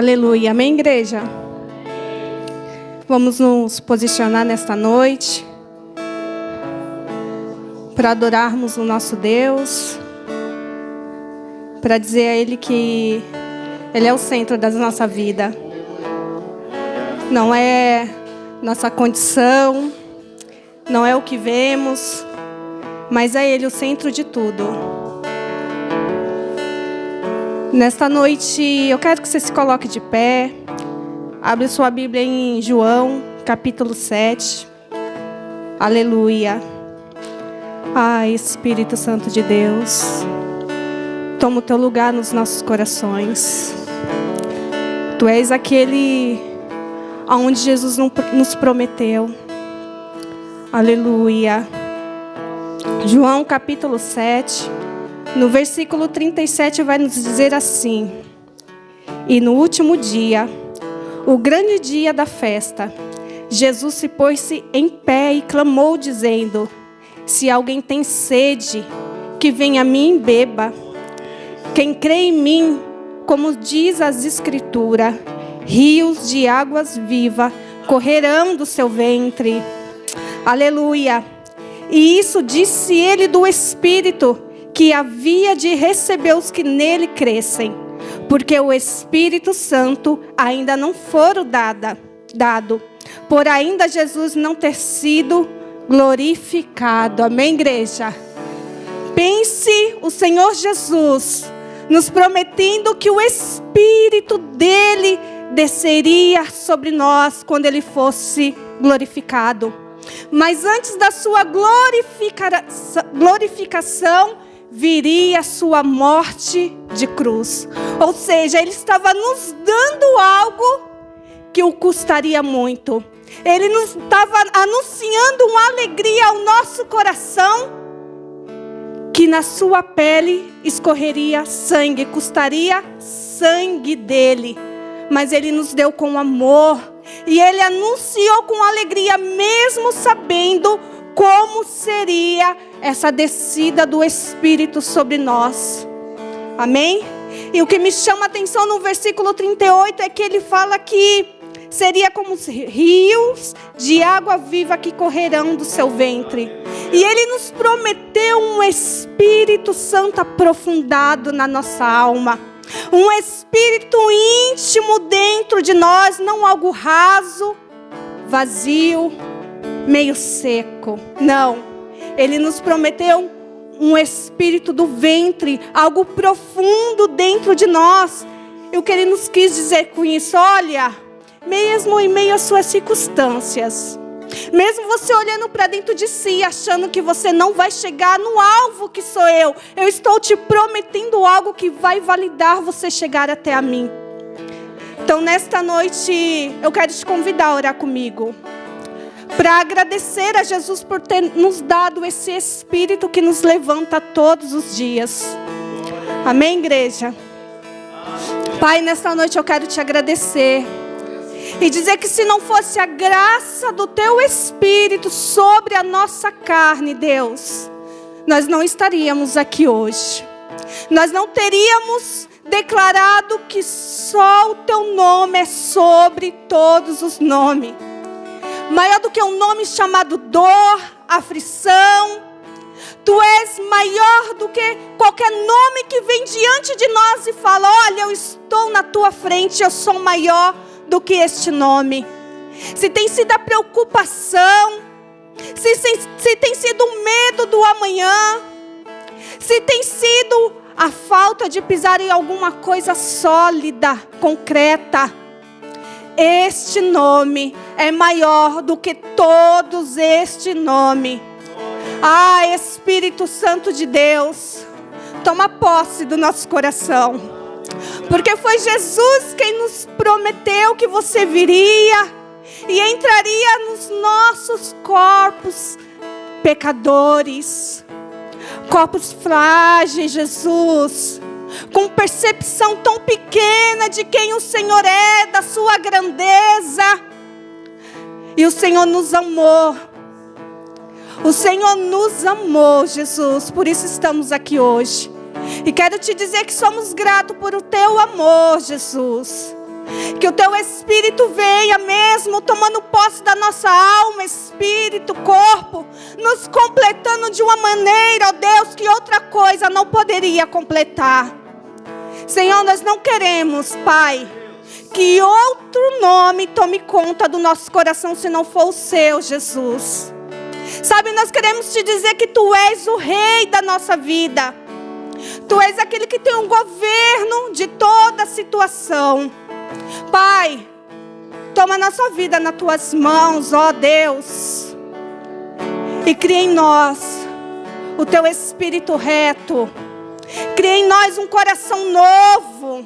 Aleluia. Amém, igreja? Vamos nos posicionar nesta noite para adorarmos o nosso Deus, para dizer a Ele que Ele é o centro da nossa vida. Não é nossa condição, não é o que vemos, mas é Ele o centro de tudo. Nesta noite, eu quero que você se coloque de pé. Abre sua Bíblia em João, capítulo 7. Aleluia. Ai, Espírito Santo de Deus, toma o teu lugar nos nossos corações. Tu és aquele aonde Jesus nos prometeu. Aleluia. João, capítulo 7. No versículo 37 vai nos dizer assim: e no último dia, o grande dia da festa, Jesus se pôs-se em pé e clamou, dizendo: se alguém tem sede, que venha a mim e beba. Quem crê em mim, como diz as Escrituras, rios de águas vivas correrão do seu ventre. Aleluia. E isso disse ele do Espírito, que havia de receber os que nele crescem, porque o Espírito Santo ainda não fora dado, por ainda Jesus não ter sido glorificado. Amém, igreja? Pense o Senhor Jesus nos prometendo que o Espírito dele desceria sobre nós quando ele fosse glorificado. Mas antes da sua glorificação, viria a sua morte de cruz. Ou seja, ele estava nos dando algo que o custaria muito. Ele nos estava anunciando uma alegria ao nosso coração, que na sua pele escorreria sangue, custaria sangue dele. Mas ele nos deu com amor, e ele anunciou com alegria, mesmo sabendo como seria essa descida do Espírito sobre nós. Amém? E o que me chama a atenção no versículo 38 é que ele fala que seria como os rios de água viva que correrão do seu ventre. E ele nos prometeu um Espírito Santo aprofundado na nossa alma. Um Espírito íntimo dentro de nós, não algo raso, vazio, meio seco. Não, ele nos prometeu um Espírito do ventre, algo profundo dentro de nós. E o que ele nos quis dizer com isso? Olha, mesmo em meio às suas circunstâncias, mesmo você olhando para dentro de si, achando que você não vai chegar no alvo que sou eu estou te prometendo algo que vai validar você chegar até a mim. Então nesta noite eu quero te convidar a orar comigo, para agradecer a Jesus por ter nos dado esse Espírito que nos levanta todos os dias. Amém, igreja? Pai, nesta noite eu quero te agradecer e dizer que se não fosse a graça do teu Espírito sobre a nossa carne, Deus, nós não estaríamos aqui hoje. Nós não teríamos declarado que só o teu nome é sobre todos os nomes. Maior do que um nome chamado dor, aflição. Tu és maior do que qualquer nome que vem diante de nós e fala: olha, eu estou na tua frente, eu sou maior do que este nome. Se tem sido a preocupação, se tem sido o medo do amanhã, se tem sido a falta de pisar em alguma coisa sólida, concreta, este nome é maior do que todos este nome. Ah, Espírito Santo de Deus, toma posse do nosso coração. Porque foi Jesus quem nos prometeu que você viria e entraria nos nossos corpos pecadores, corpos frágeis, Jesus, com percepção tão pequena de quem o Senhor é, da sua grandeza. E o Senhor nos amou. O Senhor nos amou, Jesus, por isso estamos aqui hoje. E quero te dizer que somos gratos por o teu amor, Jesus. Que o Teu Espírito venha mesmo, tomando posse da nossa alma, espírito, corpo, nos completando de uma maneira, ó Deus, que outra coisa não poderia completar. Senhor, nós não queremos, Pai, que outro nome tome conta do nosso coração, se não for o Seu, Jesus. Sabe, nós queremos Te dizer que Tu és o Rei da nossa vida. Tu és aquele que tem um governo de toda a situação. Pai, toma a nossa vida nas Tuas mãos, ó Deus. E cria em nós o Teu Espírito reto. Cria em nós um coração novo.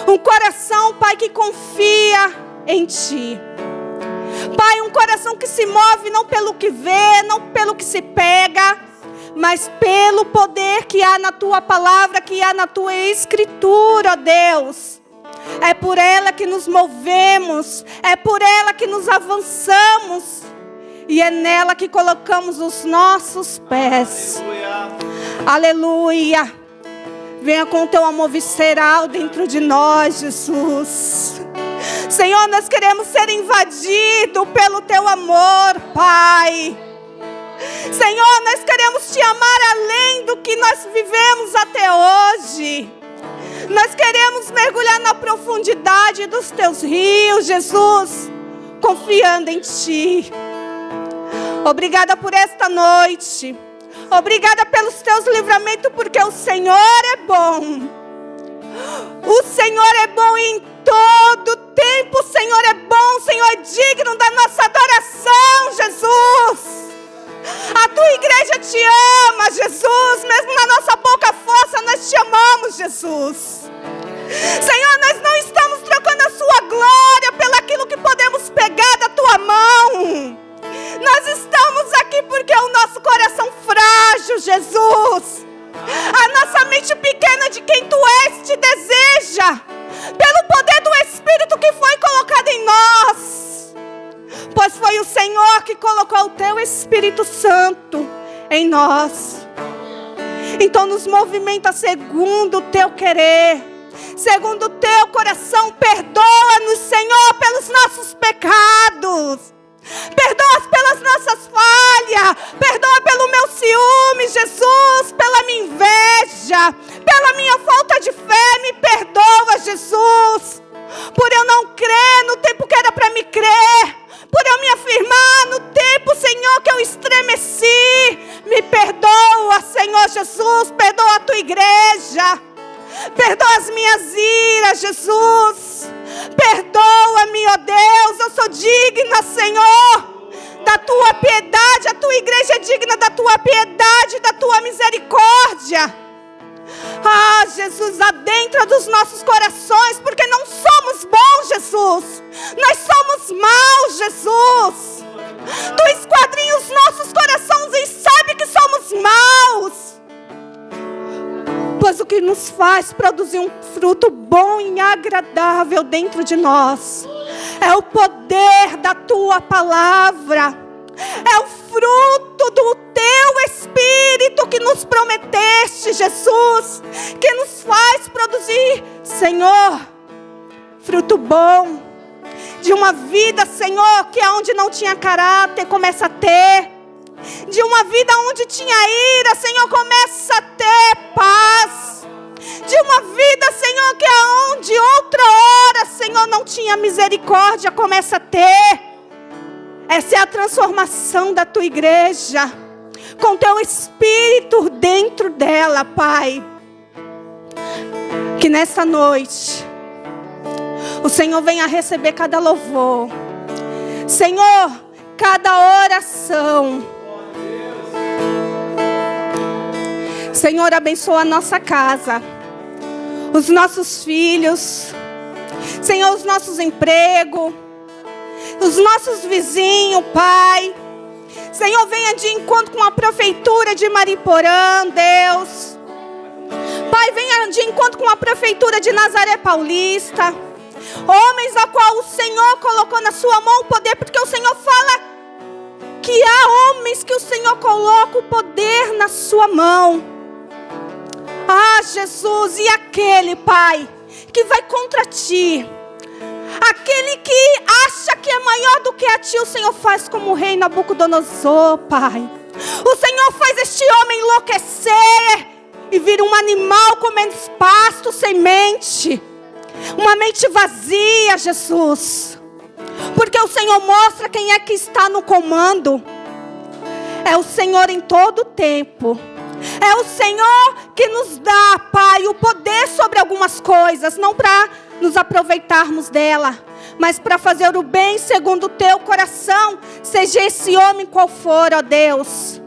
Um coração, Pai, que confia em Ti. Pai, um coração que se move não pelo que vê, não pelo que se pega, mas pelo poder que há na Tua palavra, que há na Tua Escritura, ó Deus. É por ela que nos movemos, é por ela que nos avançamos, e é nela que colocamos os nossos pés. Aleluia. Aleluia. Venha com o Teu amor visceral dentro de nós, Jesus. Senhor, nós queremos ser invadidos pelo Teu amor, Pai. Senhor, nós queremos Te amar além do que nós vivemos até hoje. Nós queremos mergulhar na profundidade dos Teus rios, Jesus, confiando em Ti. Obrigada por esta noite. Obrigada pelos Teus livramentos, porque o Senhor é bom. O Senhor é bom em todo tempo. O Senhor é bom, o Senhor é digno da nossa adoração, Jesus. A Tua igreja Te ama, Jesus. Mesmo na nossa pouca força, nós Te amamos, Jesus. Senhor, nós não estamos trocando a Sua glória pelo aquilo que podemos pegar da Tua mão. Nós estamos aqui porque é o nosso coração frágil, Jesus. A nossa mente pequena de quem Tu és Te deseja. Pelo poder do Espírito que foi colocado em nós. Pois foi o Senhor que colocou o Teu Espírito Santo em nós. Então nos movimenta segundo o Teu querer, segundo o Teu coração. Perdoa-nos, Senhor, pelos nossos pecados. Perdoa pelas nossas falhas. Perdoa pelo meu ciúme, Jesus. Pela minha inveja, pela minha falta de fé. Me perdoa, Jesus. Por eu não crer no tempo que era para me crer. Por eu me afirmar no tempo, Senhor, que eu estremeci. Me perdoa, Senhor Jesus. Perdoa a Tua igreja. Perdoa as minhas iras, Jesus. Perdoa-me, ó Deus. Eu sou digna, Senhor, da Tua piedade. A Tua igreja é digna da Tua piedade, da Tua misericórdia. Ah, Jesus, adentra dos nossos corações, porque não somos bons, Jesus. Nós somos maus, Jesus. Tu esquadrinha os nossos corações e sabe que somos maus. Pois o que nos faz produzir um fruto bom e agradável dentro de nós é o poder da Tua palavra. É o fruto do Teu Espírito que nos prometeste, Jesus, que nos faz produzir, Senhor, fruto bom. De uma vida, Senhor, que aonde não tinha caráter, começa a ter. De uma vida onde tinha ira, Senhor, começa a ter paz. De uma vida, Senhor, que aonde outra hora, Senhor, não tinha misericórdia, começa a ter. Essa é a transformação da Tua igreja, com Teu Espírito dentro dela, Pai. Que nessa noite o Senhor venha receber cada louvor, Senhor, cada oração. Senhor, abençoa a nossa casa, os nossos filhos, Senhor, os nossos empregos, os nossos vizinhos, Pai. Senhor, venha de encontro com a prefeitura de Mariporã, Deus. Pai, venha de encontro com a prefeitura de Nazaré Paulista. Homens a qual o Senhor colocou na sua mão o poder, porque o Senhor fala que há homens que o Senhor coloca o poder na sua mão. Ah, Jesus, e aquele, Pai, que vai contra Ti, Aquele que acha que é maior do que a ti, o Senhor faz como o rei Nabucodonosor, Pai. O Senhor faz este homem enlouquecer e vir um animal comendo pasto sem mente. Uma mente vazia, Jesus. Porque o Senhor mostra quem é que está no comando. É o Senhor em todo o tempo. É o Senhor que nos dá, Pai, o poder sobre algumas coisas. Não para nos aproveitarmos dela, mas para fazer o bem segundo o teu coração. Seja esse homem qual for, ó Deus.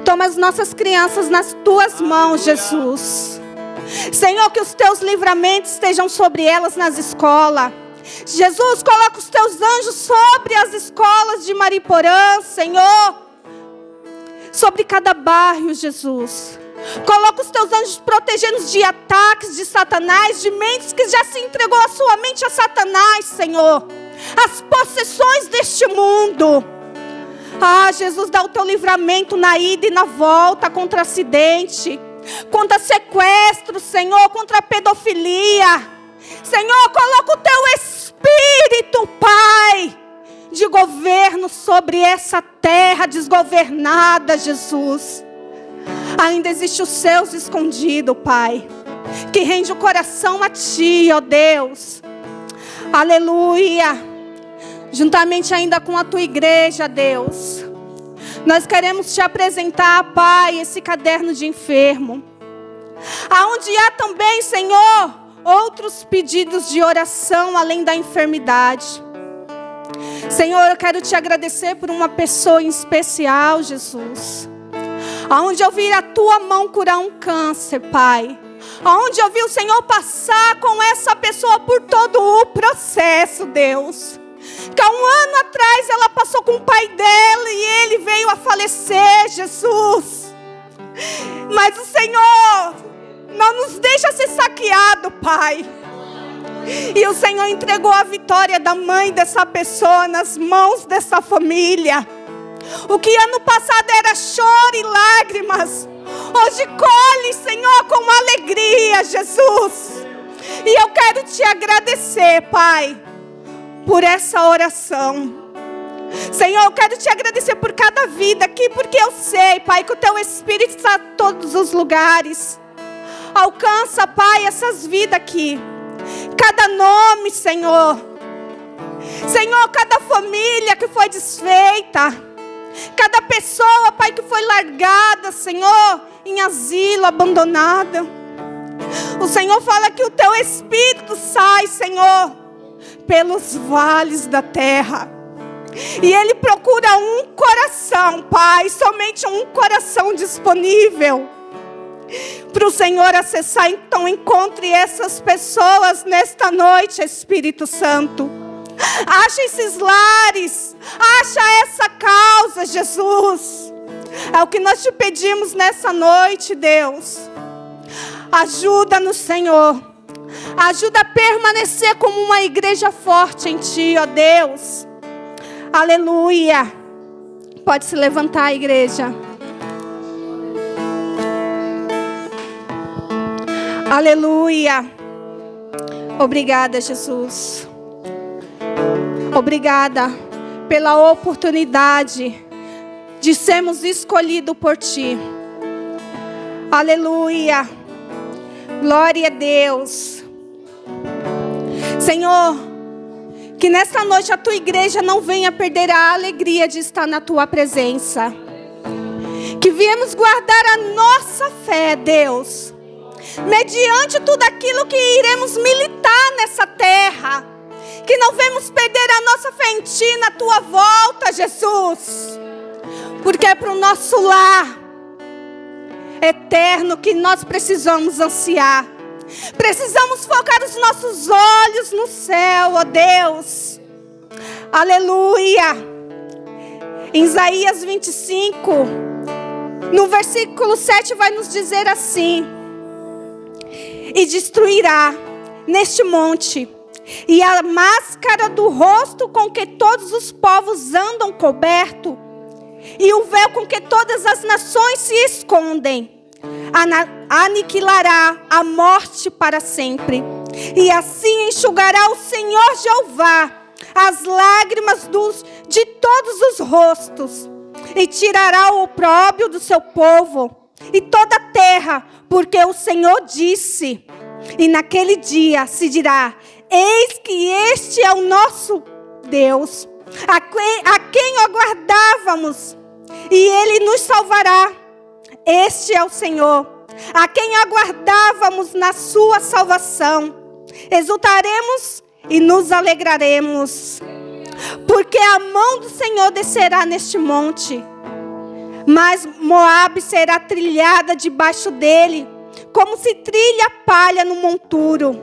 Toma as nossas crianças nas tuas mãos, Jesus. Senhor, que os teus livramentos estejam sobre elas nas escolas. Jesus, coloca os teus anjos sobre as escolas de Mariporã, Senhor. Sobre cada bairro, Jesus. Coloca os teus anjos protegendo de ataques de Satanás, de mentes que já se entregou a sua mente a Satanás, Senhor. As possessões deste mundo. Ah, Jesus, dá o teu livramento na ida e na volta, contra acidente, contra sequestro, Senhor, contra pedofilia. Senhor, coloca o teu Espírito, Pai, de governo sobre essa terra desgovernada, Jesus. Ainda existe os céus escondidos, Pai, que rende o coração a Ti, ó Deus. Aleluia. Juntamente ainda com a Tua igreja, Deus, nós queremos Te apresentar, Pai, esse caderno de enfermo. Aonde há também, Senhor, outros pedidos de oração além da enfermidade. Senhor, eu quero Te agradecer por uma pessoa em especial, Jesus. Aonde eu vi a Tua mão curar um câncer, Pai. Aonde eu vi o Senhor passar com essa pessoa por todo o processo, Deus. Que há um ano atrás ela passou com o pai dela e ele veio a falecer, Jesus. Mas o Senhor não nos deixa ser saqueado, Pai. E o Senhor entregou a vitória da mãe dessa pessoa nas mãos dessa família. O que ano passado era choro e lágrimas, hoje colhe, Senhor, com alegria, Jesus. E eu quero Te agradecer, Pai, por essa oração. Senhor, eu quero Te agradecer por cada vida aqui, porque eu sei, Pai, que o Teu Espírito está em todos os lugares. Alcança, Pai, essas vidas aqui. Cada nome, Senhor. Senhor, cada família que foi desfeita. Cada pessoa, Pai, que foi largada, Senhor, em asilo, abandonada. O Senhor fala que o Teu Espírito sai, Senhor, pelos vales da terra. E Ele procura um coração, Pai, somente um coração disponível para o Senhor acessar. Então encontre essas pessoas nesta noite, Espírito Santo. Acha esses lares, acha essa causa, Jesus. É o que nós Te pedimos nessa noite, Deus. Ajuda-nos, Senhor. Ajuda a permanecer como uma igreja forte em Ti, ó Deus. Aleluia. Pode se levantar, igreja. Aleluia. Obrigada, Jesus. Obrigada pela oportunidade de sermos escolhidos por Ti. Aleluia. Glória a Deus. Senhor, que nesta noite a Tua igreja não venha perder a alegria de estar na Tua presença. Que viemos guardar a nossa fé, Deus, mediante tudo aquilo que iremos militar nessa terra. Que não vemos perder a nossa fé em Ti, na Tua volta, Jesus. Porque é para o nosso lar eterno que nós precisamos ansiar. Precisamos focar os nossos olhos no céu, ó Deus. Aleluia. Em Isaías 25, no versículo 7 vai nos dizer assim: e destruirá neste monte, e a máscara do rosto com que todos os povos andam coberto, e o véu com que todas as nações se escondem, aniquilará a morte para sempre. E assim enxugará o Senhor Jeová as lágrimas de todos os rostos, e tirará o opróbrio do seu povo e toda a terra, porque o Senhor disse. E naquele dia se dirá: eis que este é o nosso Deus, a quem aguardávamos, e Ele nos salvará. Este é o Senhor, a quem aguardávamos na sua salvação. Exultaremos e nos alegraremos, porque a mão do Senhor descerá neste monte, mas Moabe será trilhada debaixo dele, como se trilha palha no monturo.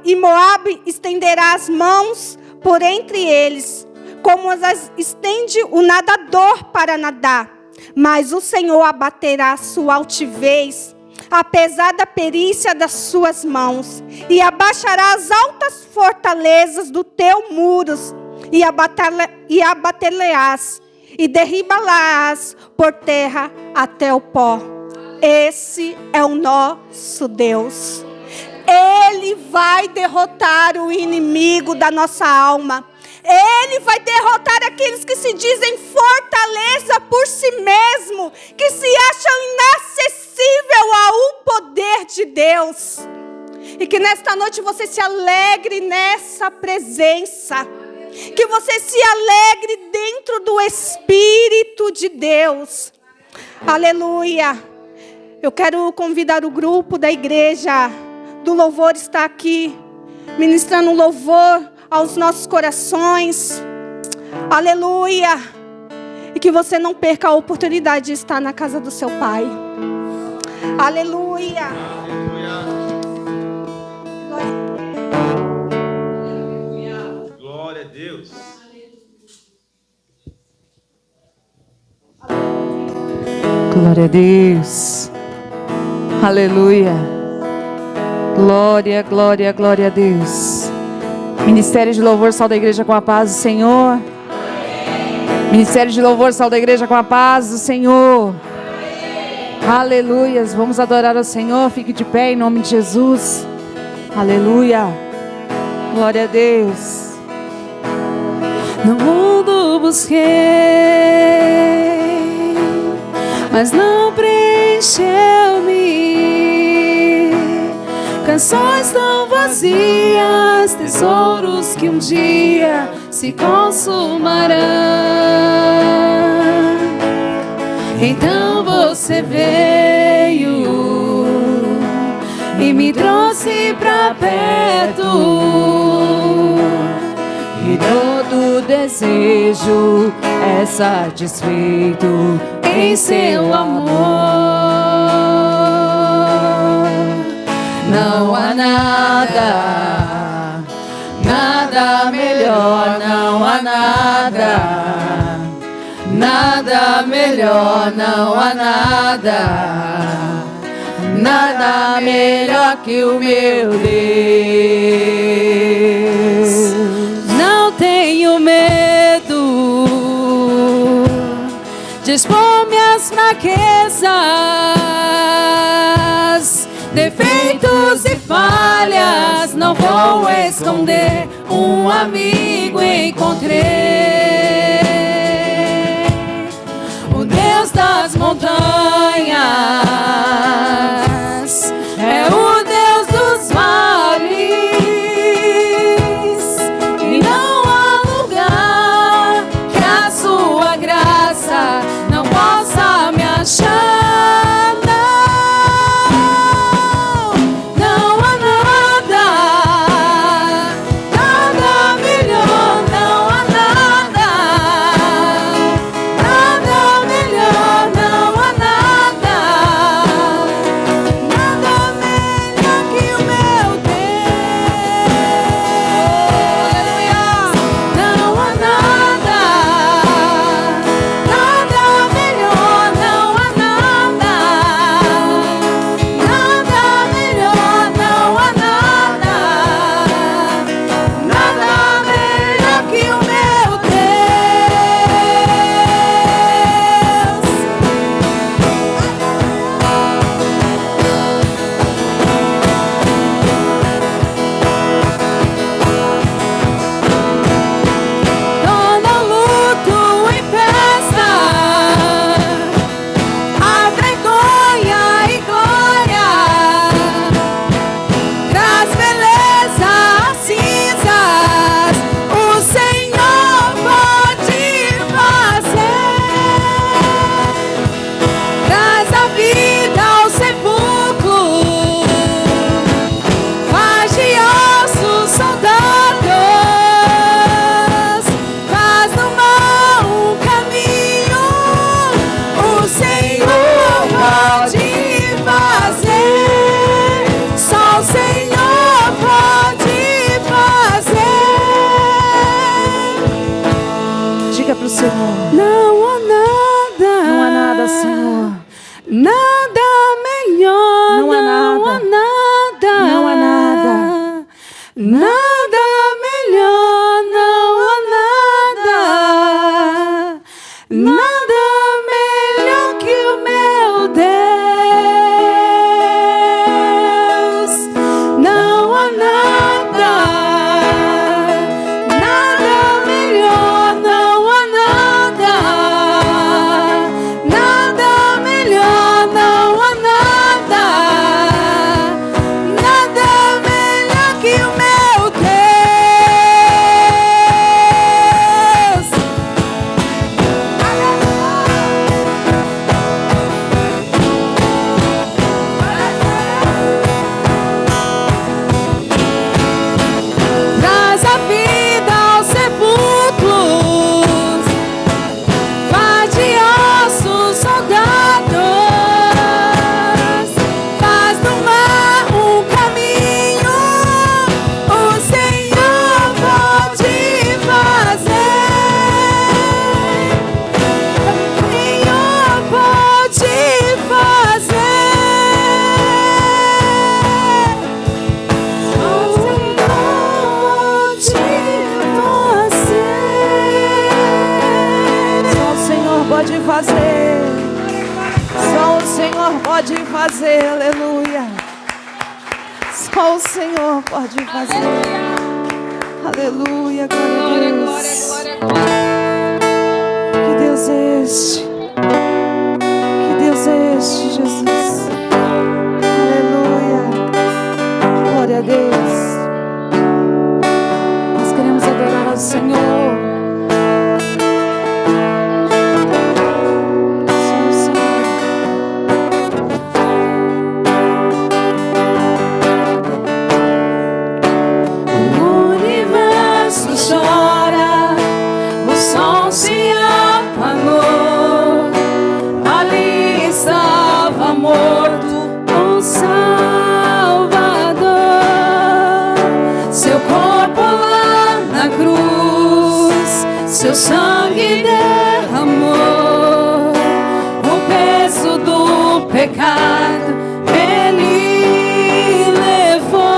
E Moabe estenderá as mãos por entre eles, como as estende o nadador para nadar. Mas o Senhor abaterá sua altivez, apesar da perícia das suas mãos, e abaixará as altas fortalezas do teu muros, e abater-lhe-ás, e derribá-las por terra até o pó. Esse é o nosso Deus. Ele vai derrotar o inimigo da nossa alma. Ele vai derrotar aqueles que se dizem fortaleza por si mesmo, que se acham inacessível ao poder de Deus. E que nesta noite você se alegre nessa presença, que você se alegre dentro do Espírito de Deus. Aleluia. Eu quero convidar o grupo da igreja do louvor está aqui, ministrando louvor aos nossos corações. Aleluia. E que você não perca a oportunidade de estar na casa do seu Pai. Aleluia. Glória a Deus. Glória a Deus. Aleluia. Glória, glória, glória a Deus. Ministério de Louvor, salve a igreja com a paz do Senhor. Ministério de Louvor, salve a igreja com a paz do Senhor. Aleluias. Vamos adorar ao Senhor. Fique de pé em nome de Jesus. Aleluia. Glória a Deus. No mundo busquei, mas não preencheu-me. Canções tão vazias, tesouros que um dia se consumarão. Então você veio e me trouxe pra perto, e todo desejo é satisfeito em seu amor. Não há nada, nada melhor, não há nada, nada melhor, não há nada, nada melhor que o meu Deus. Não tenho medo de expor minhas fraquezas, defeitos e falhas, não vou esconder. Um amigo encontrei, o Deus das montanhas, é o Deus dos vales, e não há lugar que a sua graça não possa me achar. Senhor. Nada melhor, Não há nada. nada. Não há nada. Nada melhor, não há nada. Nada melhor que o meu Deus. Não há nada. Nada melhor, não há nada. Nada melhor, não há nada. Nada melhor que o meu Deus. Traz a vida aos sepulcros, faz de ossos soldados, faz do mar um caminho. O Senhor pode fazer. O Senhor pode fazer. O Senhor pode fazer. Só o Senhor pode fazer. Só o Senhor pode fazer. Aleluia. Só o Senhor pode fazer. Aleluia. Glória a Deus. Que Deus é este? Que Deus é este, Jesus? Aleluia. Glória a Deus. Nós queremos adorar ao Senhor. Só o Senhor. O universo chora, o som se apagou. Ali estava morto um Salvador. Seu corpo lá na cruz, seu sangue derramou. O peso do pecado ele levou.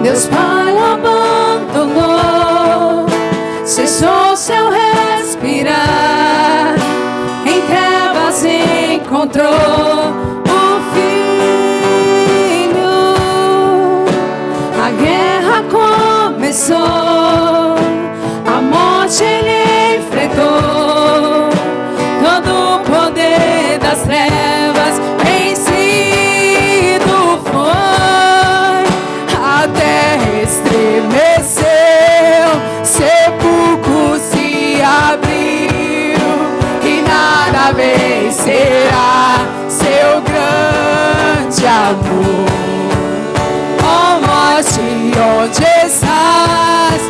Deus Pai o abandonou, cessou seu respirar. Em trevas encontrou o Filho. A guerra começou, a morte ele enfrentou. Todo o poder das trevas vencido foi. A terra estremeceu, sepulcros se abriu, e nada vencerá seu grande amor. Ó morte, onde estás?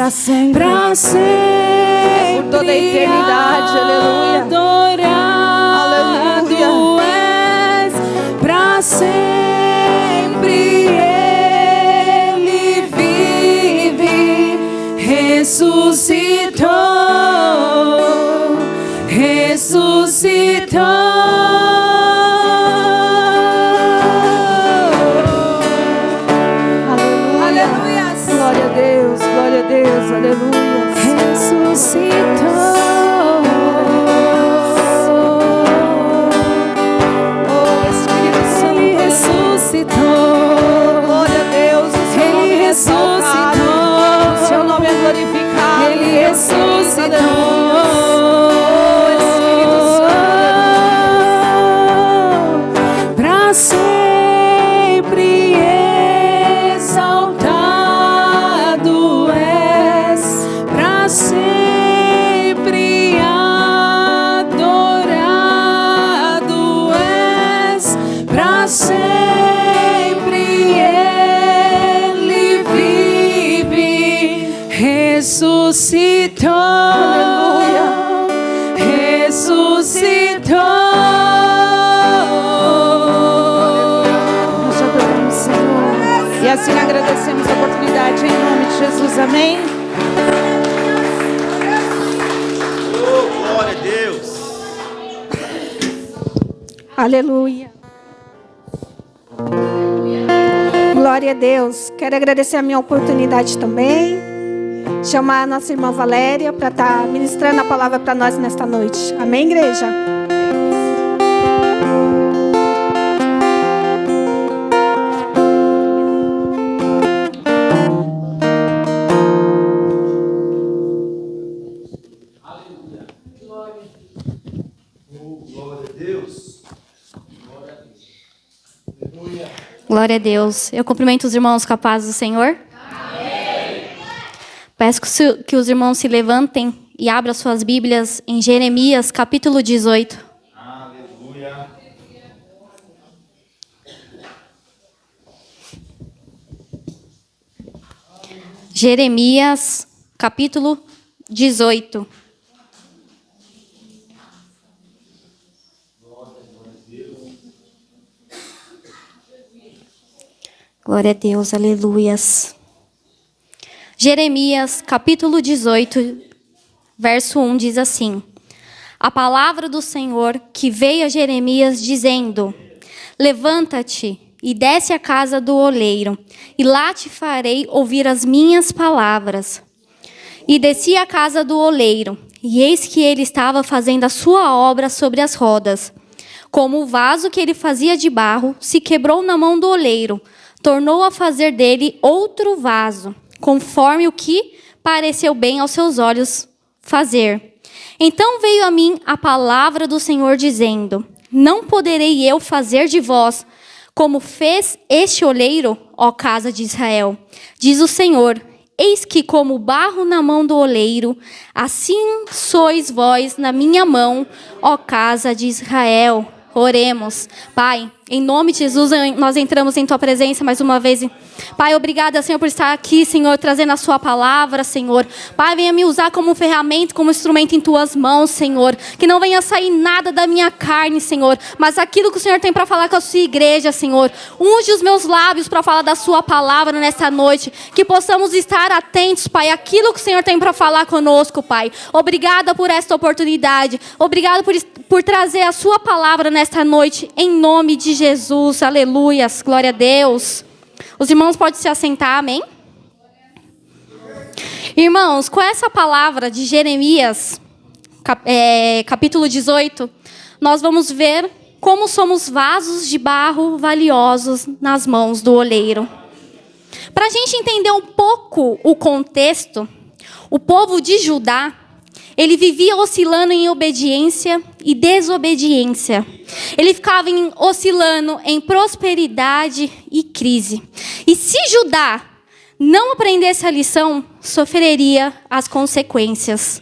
para sempre. Para sempre. Por toda a eternidade, aleluia. Adorado és, para sempre Ele vive, ressuscitou, ressuscitou. Glória a Deus, aleluia. Ressuscitou. Oh, Espírito Santo, Ele ressuscitou. glória a Deus, o seu nome Ele é exaltado, o seu nome é glorificado. Ele ressuscitou. Oh, Espírito Santo, Para sempre exaltado és, para sempre adorado és, para sempre Ele vive, ressuscitou, aleluia. ressuscitou. Nós te adoramos, Senhor. E assim agradecemos a oportunidade em nome de Jesus, amém? Oh, glória a Deus. Aleluia. Glória a Deus. Quero agradecer a minha oportunidade também. Chamar a nossa irmã Valéria para estar ministrando a palavra para nós nesta noite. Amém, igreja? Glória a Deus. Glória a Deus. Eu cumprimento os irmãos com a paz do Senhor. Amém. Peço que os irmãos se levantem e abram suas Bíblias em Jeremias, capítulo 18. Aleluia. Jeremias, capítulo 18. Glória a Deus, aleluias. Jeremias, capítulo 18, verso 1 diz assim: A palavra do Senhor que veio a Jeremias dizendo: Levanta-te e desce à casa do oleiro, e lá te farei ouvir as minhas palavras. E desci à casa do oleiro, e eis que ele estava fazendo a sua obra sobre as rodas. Como o vaso que ele fazia de barro se quebrou na mão do oleiro, tornou a fazer dele outro vaso, conforme o que pareceu bem aos seus olhos fazer. Então veio a mim a palavra do Senhor dizendo: Não poderei eu fazer de vós como fez este oleiro, ó casa de Israel? Diz o Senhor: Eis que como barro na mão do oleiro, assim sois vós na minha mão, ó casa de Israel. Oremos. Pai, em nome de Jesus, nós entramos em Tua presença mais uma vez. Pai, obrigada, Senhor, por estar aqui, Senhor, trazendo a Sua palavra, Senhor. Pai, venha me usar como ferramenta, como instrumento em Tuas mãos, Senhor. Que não venha sair nada da minha carne, Senhor, mas aquilo que o Senhor tem para falar com a Sua igreja, Senhor. Unge os meus lábios para falar da Sua palavra nesta noite. Que possamos estar atentos, Pai, àquilo que o Senhor tem para falar conosco, Pai. Obrigada por esta oportunidade. Obrigada por trazer a Sua palavra nesta noite, em nome de Jesus. Aleluias. Glória a Deus. Os irmãos podem se assentar, amém? Irmãos, com essa palavra de Jeremias, capítulo 18, nós vamos ver como somos vasos de barro valiosos nas mãos do oleiro. Para a gente entender um pouco o contexto, o povo de Judá, ele vivia oscilando em obediência e desobediência. Ele ficava oscilando em prosperidade e crise. E se Judá não aprendesse a lição, sofreria as consequências.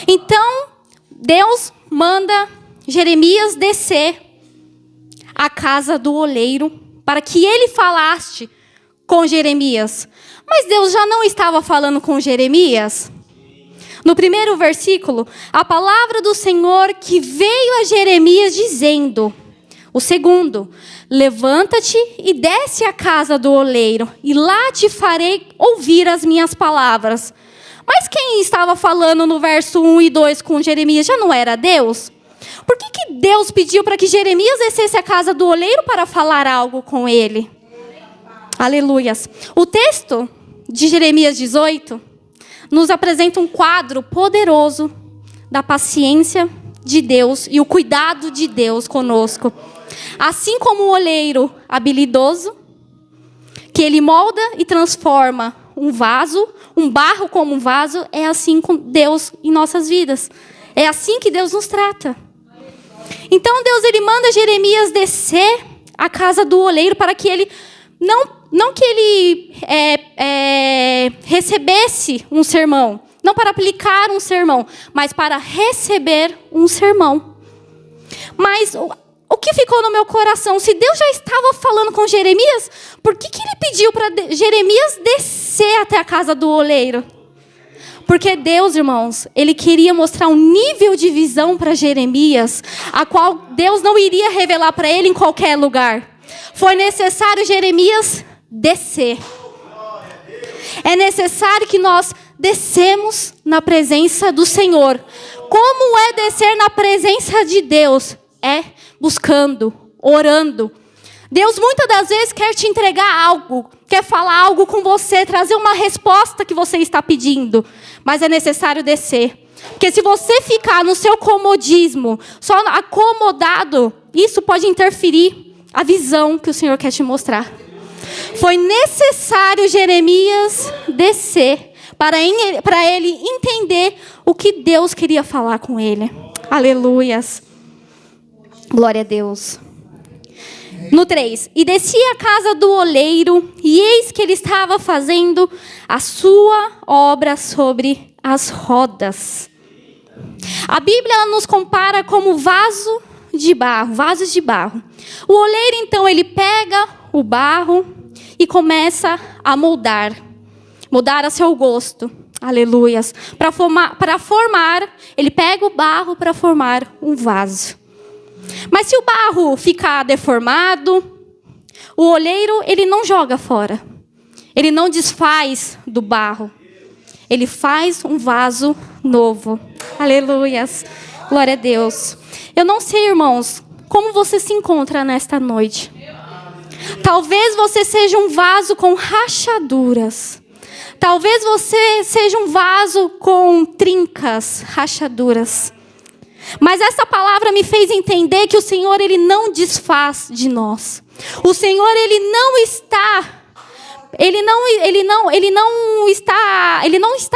Então, Deus manda Jeremias descer à casa do oleiro para que ele falasse com Jeremias. Mas Deus já não estava falando com Jeremias? No primeiro versículo, a palavra do Senhor que veio a Jeremias dizendo. O segundo, levanta-te e desce à casa do oleiro, e lá te farei ouvir as minhas palavras. Mas quem estava falando no verso 1 e 2 com Jeremias já não era Deus? Por que Deus pediu para que Jeremias descesse à casa do oleiro para falar algo com ele? Aleluias. O texto de Jeremias 18 nos apresenta um quadro poderoso da paciência de Deus e o cuidado de Deus conosco. Assim como o oleiro habilidoso, que ele molda e transforma um vaso, um barro como um vaso, é assim com Deus em nossas vidas. É assim que Deus nos trata. Então Deus ele manda Jeremias descer à casa do oleiro para que ele não que ele recebesse um sermão, não para aplicar um sermão, mas para receber um sermão. Mas o que ficou no meu coração? Se Deus já estava falando com Jeremias, por que ele pediu para Jeremias descer até a casa do oleiro? Porque Deus, irmãos, ele queria mostrar um nível de visão para Jeremias, a qual Deus não iria revelar para ele em qualquer lugar. Foi necessário Jeremias descer. É necessário que nós descemos na presença do Senhor. Como é descer na presença de Deus? É buscando, orando. Deus muitas das vezes quer te entregar algo, quer falar algo com você, trazer uma resposta que você está pedindo. Mas é necessário descer. Porque se você ficar no seu comodismo, só acomodado, isso pode interferir a visão que o Senhor quer te mostrar. Foi necessário Jeremias descer para ele entender o que Deus queria falar com ele. Aleluias. Glória a Deus. No 3. E descia à casa do oleiro, e eis que ele estava fazendo a sua obra sobre as rodas. A Bíblia ela nos compara como vasos de barro. O oleiro, então, ele pega o barro e começa a moldar a seu gosto. Aleluias. Para formar, ele pega o barro para formar um vaso. Mas se o barro ficar deformado, o oleiro, ele não joga fora. Ele não desfaz do barro. Ele faz um vaso novo. Aleluias. Glória a Deus. Eu não sei, irmãos, como você se encontra nesta noite. Talvez você seja um vaso com rachaduras. Talvez você seja um vaso com trincas, rachaduras. Mas essa palavra me fez entender que o Senhor, ele não desfaz de nós. O Senhor, ele não está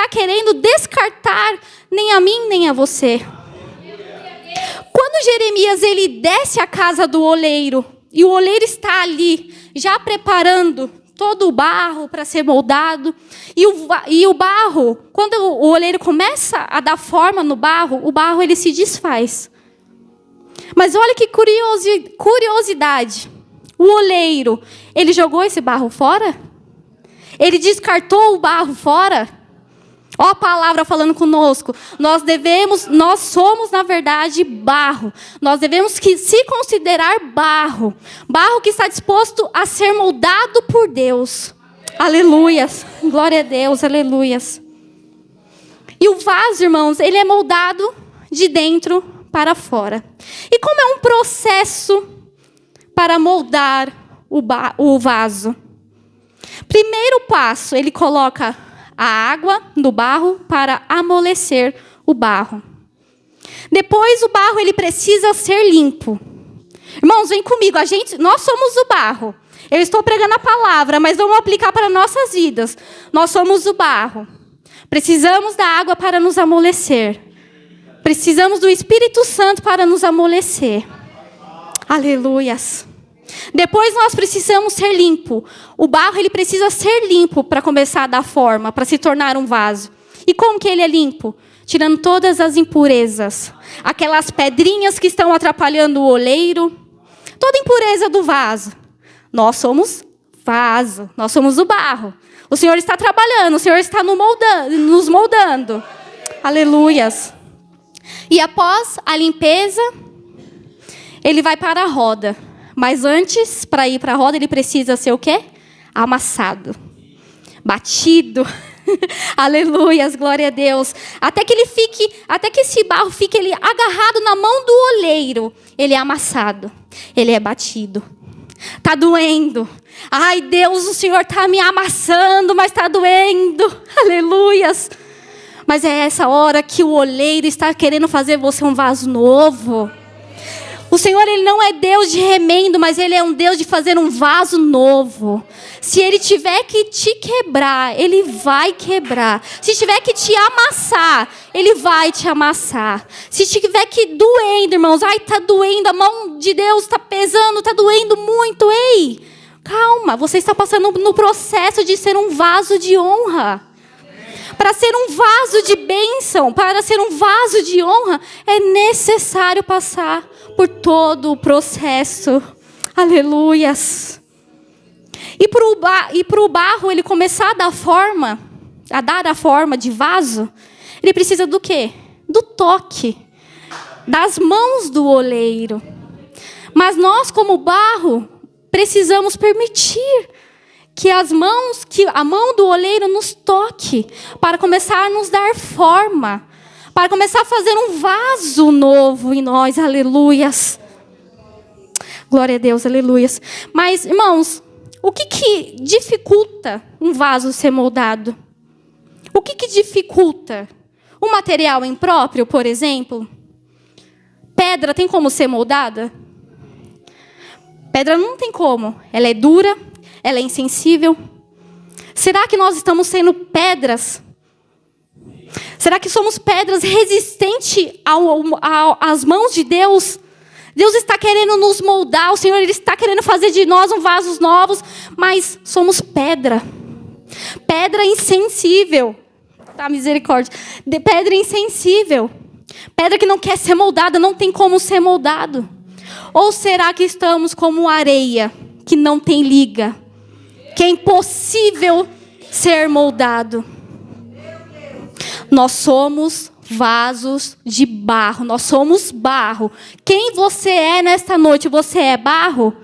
querendo descartar nem a mim, nem a você. Quando Jeremias, ele desce à casa do oleiro, e o oleiro está ali, já preparando todo o barro para ser moldado. E o barro, quando o oleiro começa a dar forma no barro, o barro ele se desfaz. Mas olha que curiosidade. O oleiro, ele jogou esse barro fora? Ele descartou o barro fora? Ó a palavra falando conosco. Nós somos, na verdade, barro. Nós devemos se considerar barro. Barro que está disposto a ser moldado por Deus. Aleluias. Glória a Deus, aleluias. E o vaso, irmãos, ele é moldado de dentro para fora. E como é um processo para moldar o vaso? Primeiro passo, ele coloca a água no barro para amolecer o barro. Depois o barro ele precisa ser limpo. Irmãos, vem comigo, nós somos o barro. Eu estou pregando a palavra, mas vamos aplicar para nossas vidas. Nós somos o barro. Precisamos da água para nos amolecer. Precisamos do Espírito Santo para nos amolecer. Aleluias. Depois nós precisamos ser limpo. O barro ele precisa ser limpo para começar a dar forma, para se tornar um vaso. E como que ele é limpo? Tirando todas as impurezas. Aquelas pedrinhas que estão atrapalhando o oleiro. Toda impureza do vaso. Nós somos vaso, nós somos o barro. O Senhor está trabalhando, o Senhor está nos moldando. Aleluias. E após a limpeza, ele vai para a roda. Mas antes, para ir para a roda, ele precisa ser o quê? Amassado. Batido. Aleluias, glória a Deus. Até que esse barro fique agarrado na mão do oleiro. Ele é amassado. Ele é batido. Está doendo. Ai, Deus, o Senhor está me amassando, mas está doendo. Aleluias. Mas é essa hora que o oleiro está querendo fazer você um vaso novo. O Senhor, Ele não é Deus de remendo, mas Ele é um Deus de fazer um vaso novo. Se Ele tiver que te quebrar, Ele vai quebrar. Se tiver que te amassar, Ele vai te amassar. Se tiver que doendo, irmãos, ai, está doendo, a mão de Deus está pesando, está doendo muito. Ei, calma, você está passando no processo de ser um vaso de honra. Para ser um vaso de bênção, para ser um vaso de honra, é necessário passar por todo o processo. Aleluias. E para o barro ele começar a dar a forma de vaso, ele precisa do quê? Do toque, das mãos do oleiro. Mas nós, como barro, precisamos permitir que a mão do oleiro nos toque, para começar a nos dar forma, para começar a fazer um vaso novo em nós, aleluias. Glória a Deus, aleluias. Mas, irmãos, o que dificulta um vaso ser moldado? O que dificulta? O material impróprio, por exemplo? Pedra tem como ser moldada? Pedra não tem como, ela é dura, ela é insensível. Será que nós estamos sendo pedras? Será que somos pedras resistentes às mãos de Deus? Deus está querendo nos moldar. O Senhor, Ele está querendo fazer de nós um vasos novos. Mas somos pedra. Pedra insensível. Tá, misericórdia. Pedra insensível. Pedra que não quer ser moldada, não tem como ser moldado. Ou será que estamos como areia, que não tem liga? Que é impossível ser moldado. Nós somos vasos de barro. Nós somos barro. Quem você é nesta noite? Você é barro?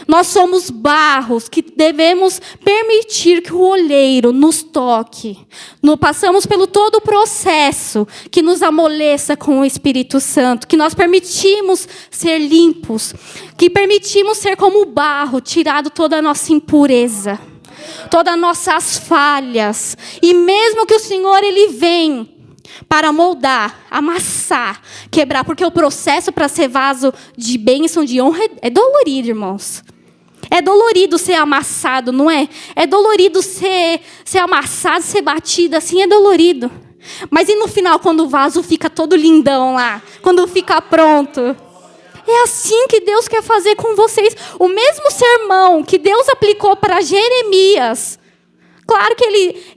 Nós somos barros que devemos permitir que o oleiro nos toque. Passamos pelo todo o processo que nos amoleça com o Espírito Santo. Que nós permitimos ser limpos. Que permitimos ser como o barro, tirado toda a nossa impureza. Todas as nossas falhas. E mesmo que o Senhor, Ele vem para moldar, amassar, quebrar. Porque o processo para ser vaso de bênção, de honra, é dolorido, irmãos. É dolorido ser amassado, não é? É dolorido ser amassado, ser batido, assim é dolorido. Mas e no final, quando o vaso fica todo lindão lá? Quando fica pronto? É assim que Deus quer fazer com vocês. O mesmo sermão que Deus aplicou para Jeremias. Claro que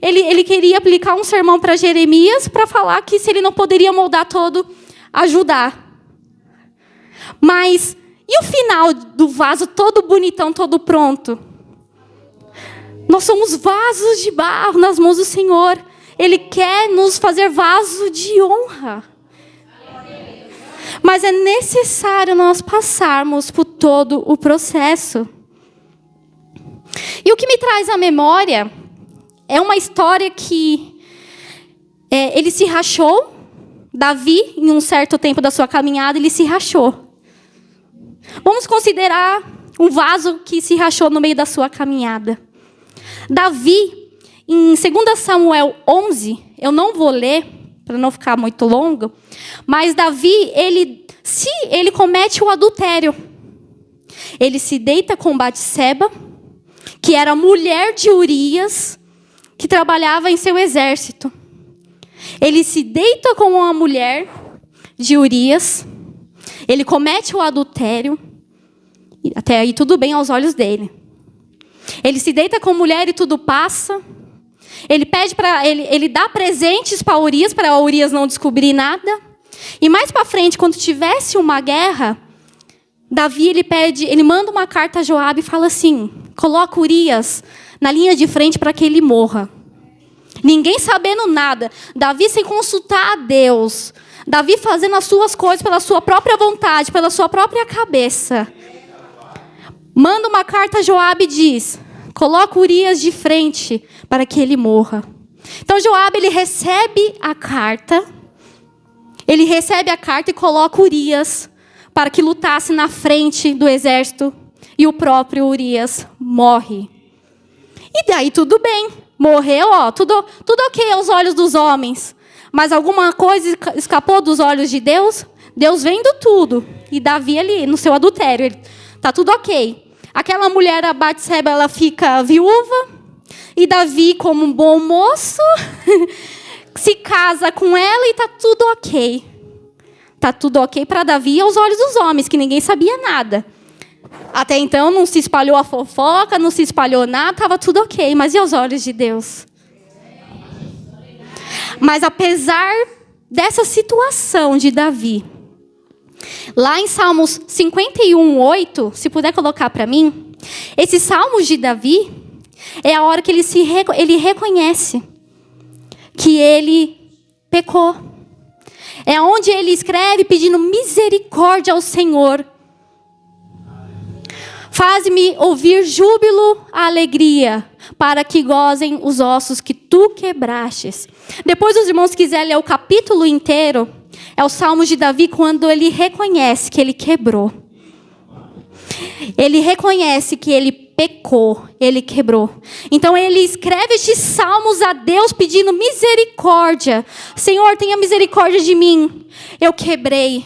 ele queria aplicar um sermão para Jeremias para falar que se ele não poderia moldar todo, ajudar. Mas e o final do vaso todo bonitão, todo pronto? Nós somos vasos de barro nas mãos do Senhor. Ele quer nos fazer vaso de honra. Mas é necessário nós passarmos por todo o processo. E o que me traz à memória é uma história que ele se rachou. Davi, em um certo tempo da sua caminhada, ele se rachou. Vamos considerar um vaso que se rachou no meio da sua caminhada. Davi, em 2 Samuel 11, eu não vou ler, para não ficar muito longo, mas Davi, ele comete o adultério. Ele se deita com Batseba, que era mulher de Urias, que trabalhava em seu exército. Ele se deita com uma mulher de Urias, ele comete o adultério, até aí tudo bem aos olhos dele. Ele se deita com a mulher e tudo passa. Ele pede ele dá presentes para Urias não descobrir nada. E mais para frente, quando tivesse uma guerra, Davi, ele manda uma carta a Joabe e fala assim: coloca Urias na linha de frente para que ele morra. Ninguém sabendo nada. Davi sem consultar a Deus. Davi fazendo as suas coisas pela sua própria vontade, pela sua própria cabeça. Manda uma carta a Joabe e diz: coloca Urias de frente para que ele morra. Então Joabe, ele recebe a carta. Ele recebe a carta e coloca Urias para que lutasse na frente do exército. E o próprio Urias morre. E daí tudo bem. Morreu, tudo ok aos olhos dos homens. Mas alguma coisa escapou dos olhos de Deus? Deus vendo tudo. E Davi ali, no seu adultério, está tudo ok. Aquela mulher, a Batseba, ela fica viúva. E Davi, como um bom moço, se casa com ela e está tudo ok. Está tudo ok para Davi aos olhos dos homens, que ninguém sabia nada. Até então não se espalhou a fofoca, não se espalhou nada, estava tudo ok. Mas e aos olhos de Deus? Mas apesar dessa situação de Davi, lá em Salmos 51:8, se puder colocar para mim, esses Salmos de Davi é a hora que ele reconhece que ele pecou. É onde ele escreve pedindo misericórdia ao Senhor. Faz-me ouvir júbilo, alegria, para que gozem os ossos que tu quebrastes. Depois, os irmãos quiserem ler o capítulo inteiro, é o Salmo de Davi quando ele reconhece que ele quebrou. Ele reconhece que ele pecou, ele quebrou. Então ele escreve estes salmos a Deus pedindo misericórdia. Senhor, tenha misericórdia de mim. Eu quebrei.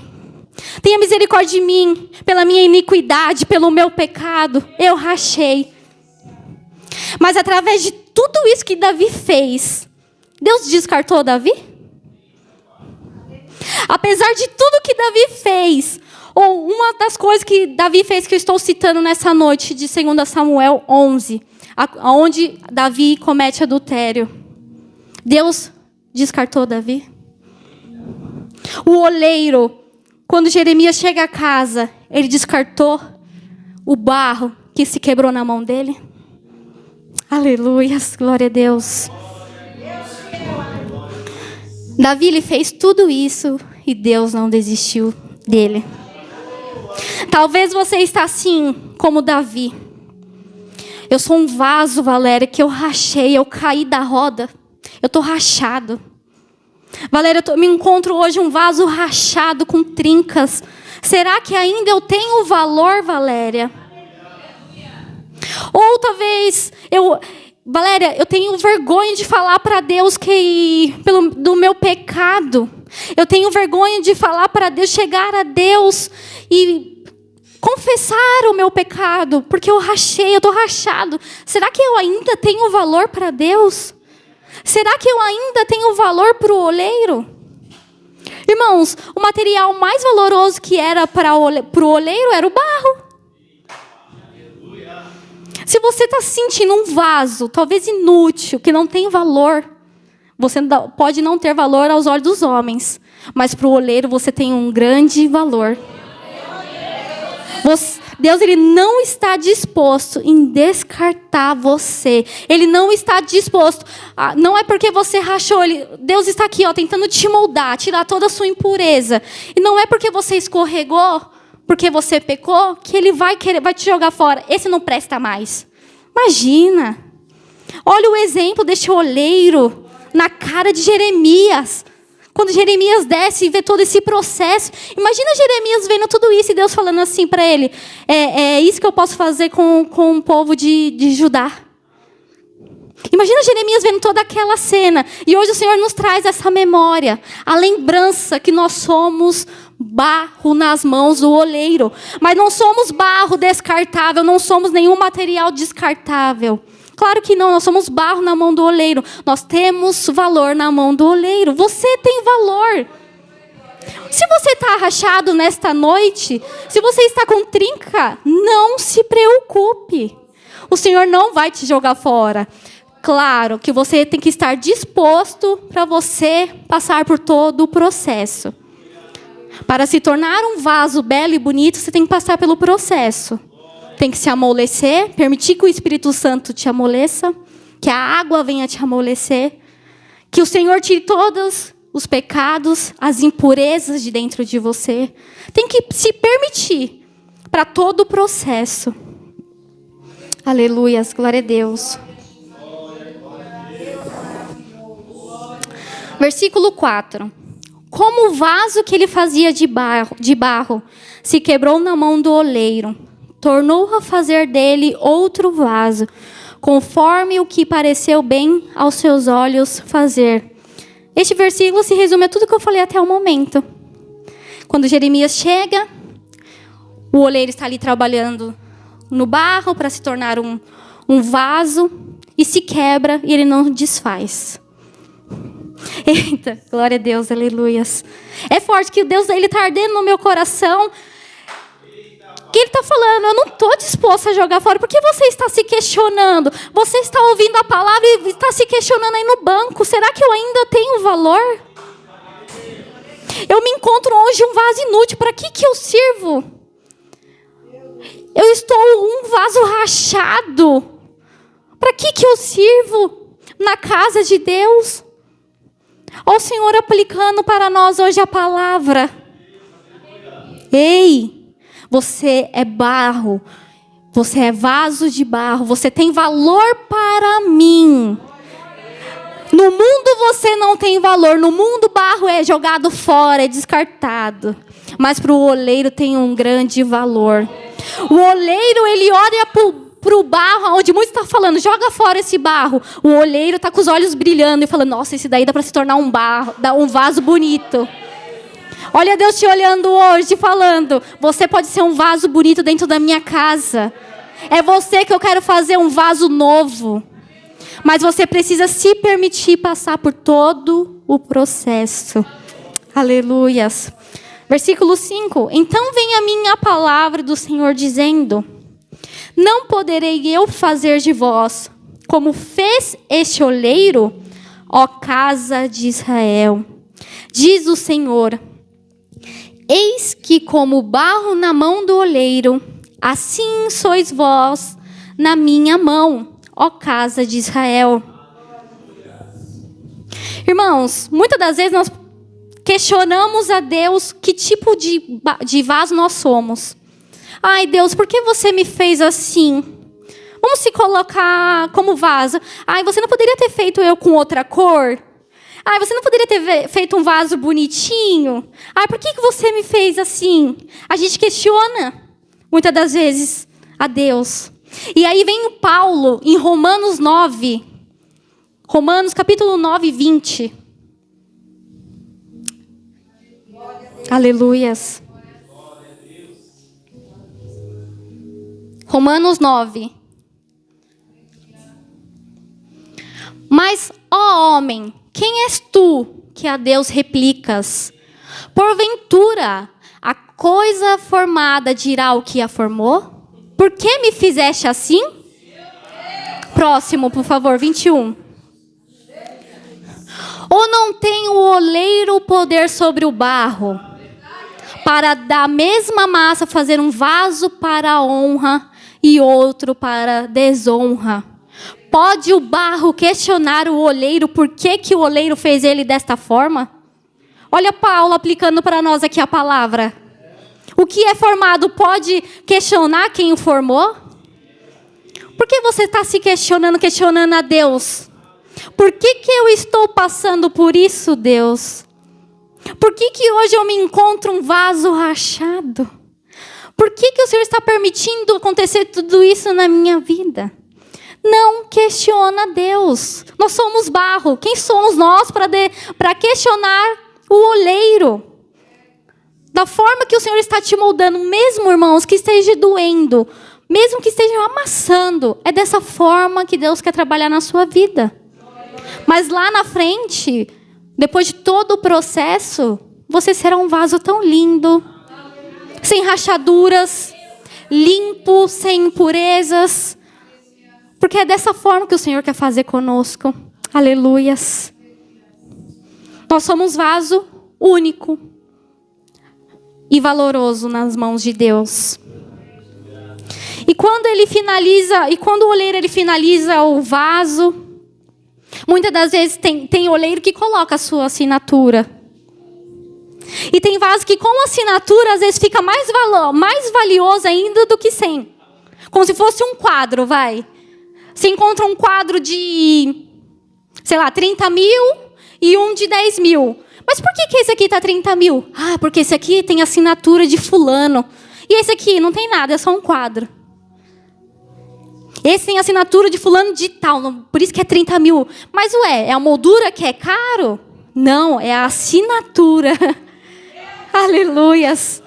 Tenha misericórdia de mim pela minha iniquidade, pelo meu pecado. Eu rachei. Mas através de tudo isso que Davi fez, Deus descartou Davi? Apesar de tudo que Davi fez, ou uma das coisas que Davi fez que eu estou citando nessa noite de 2 Samuel 11, onde Davi comete adultério, Deus descartou Davi? O oleiro, quando Jeremias chega a casa, ele descartou o barro que se quebrou na mão dele? Aleluia, glória a Deus. Davi, ele fez tudo isso e Deus não desistiu dele. Talvez você está assim como Davi. Eu sou um vaso, Valéria, que eu rachei, eu caí da roda. Eu estou rachado. Valéria, eu me encontro hoje um vaso rachado com trincas. Será que ainda eu tenho valor, Valéria? Ou talvez Valéria, eu tenho vergonha de falar para Deus do meu pecado. Eu tenho vergonha de falar para Deus, chegar a Deus e confessar o meu pecado, porque eu estou rachado. Será que eu ainda tenho valor para Deus? Será que eu ainda tenho valor para o oleiro? Irmãos, o material mais valoroso que era para o oleiro era o barro. Se você está sentindo um vaso, talvez inútil, que não tem valor, você pode não ter valor aos olhos dos homens, mas para o oleiro você tem um grande valor. Deus, ele não está disposto em descartar você. Ele não está disposto. Não é porque você rachou. Deus está aqui, tentando te moldar, tirar toda a sua impureza. E não é porque você escorregou, porque você pecou, que ele vai te jogar fora. Esse não presta mais. Imagina. Olha o exemplo deste oleiro na cara de Jeremias. Quando Jeremias desce e vê todo esse processo. Imagina Jeremias vendo tudo isso e Deus falando assim para ele. É isso que eu posso fazer com o povo de Judá. Imagina Jeremias vendo toda aquela cena. E hoje o Senhor nos traz essa memória. A lembrança que nós somos barro nas mãos do oleiro. Mas não somos barro descartável. Não somos nenhum material descartável. Claro que não, nós somos barro na mão do oleiro. Nós temos valor na mão do oleiro. Você tem valor. Se você está rachado nesta noite, se você está com trinca, não se preocupe. O Senhor não vai te jogar fora. Claro que você tem que estar disposto para você passar por todo o processo. Para se tornar um vaso belo e bonito, você tem que passar pelo processo. Tem que se amolecer, permitir que o Espírito Santo te amoleça, que a água venha te amolecer, que o Senhor tire todos os pecados, as impurezas de dentro de você. Tem que se permitir para todo o processo. Aleluias, glória a Deus. Versículo 4. Como o vaso que ele fazia de barro se quebrou na mão do oleiro, tornou a fazer dele outro vaso, conforme o que pareceu bem aos seus olhos fazer. Este versículo se resume a tudo que eu falei até o momento. Quando Jeremias chega, o oleiro está ali trabalhando no barro para se tornar um vaso, e se quebra e ele não desfaz. Eita, glória a Deus, aleluias. É forte que Deus está ardendo no meu coração. Que Ele está falando, eu não estou disposta a jogar fora. Por que você está se questionando? Você está ouvindo a palavra e está se questionando aí no banco. Será que eu ainda tenho valor? Eu me encontro hoje um vaso inútil. Para que eu sirvo? Eu estou um vaso rachado. Para que eu sirvo na casa de Deus? Olha o Senhor aplicando para nós hoje a palavra. Ei, você é barro. Você é vaso de barro. Você tem valor para mim. No mundo você não tem valor. No mundo barro é jogado fora, é descartado. Mas para o oleiro tem um grande valor. O oleiro, ele olha para o barro, onde muitos estão falando, joga fora esse barro. O oleiro está com os olhos brilhando e falando, nossa, esse daí dá para se tornar um vaso bonito. Olha Deus te olhando hoje, falando, você pode ser um vaso bonito dentro da minha casa. É você que eu quero fazer um vaso novo. Mas você precisa se permitir passar por todo o processo. Aleluias. Versículo 5. Então vem a mim a palavra do Senhor dizendo, não poderei eu fazer de vós como fez este oleiro, ó casa de Israel. Diz o Senhor, eis que como barro na mão do oleiro, assim sois vós na minha mão, ó casa de Israel. Irmãos, muitas das vezes nós questionamos a Deus que tipo de vaso nós somos. Ai, Deus, por que você me fez assim? Vamos se colocar como vaso. Ai, você não poderia ter feito eu com outra cor? Ai, você não poderia ter feito um vaso bonitinho? Ai, por que você me fez assim? A gente questiona, muitas das vezes, a Deus. E aí vem o Paulo, em Romanos 9. Romanos capítulo 9, 20. Aleluias. Romanos 9. Mas, ó homem, quem és tu que a Deus replicas? Porventura, a coisa formada dirá o que a formou? Por que me fizeste assim? Próximo, por favor, 21. Ou não tem o oleiro poder sobre o barro, para da mesma massa fazer um vaso para a honra e outro para desonra? Pode o barro questionar o oleiro por que o oleiro fez ele desta forma? Olha Paulo aplicando para nós aqui a palavra. O que é formado pode questionar quem o formou? Por que você está se questionando a Deus? Por que eu estou passando por isso, Deus? Por que hoje eu me encontro um vaso rachado? Por que o Senhor está permitindo acontecer tudo isso na minha vida? Não questiona Deus. Nós somos barro. Quem somos nós para questionar o oleiro? Da forma que o Senhor está te moldando, mesmo, irmãos, que esteja doendo, mesmo que esteja amassando, é dessa forma que Deus quer trabalhar na sua vida. Mas lá na frente, depois de todo o processo, você será um vaso tão lindo, sem rachaduras, limpo, sem impurezas. Porque é dessa forma que o Senhor quer fazer conosco. Aleluias. Nós somos vaso único. e valoroso nas mãos de Deus. E quando ele finaliza, e quando o oleiro ele finaliza o vaso, muitas das vezes tem oleiro que coloca a sua assinatura. E tem vaso que com assinatura às vezes fica mais valioso ainda do que sem. Como se fosse um quadro, vai. Você encontra um quadro de, 30 mil e um de 10 mil. Mas por que esse aqui está 30 mil? Ah, porque esse aqui tem assinatura de fulano. E esse aqui não tem nada, é só um quadro. Esse tem assinatura de fulano de tal, por isso que é 30 mil. Mas é a moldura que é caro? Não, é a assinatura. Aleluias.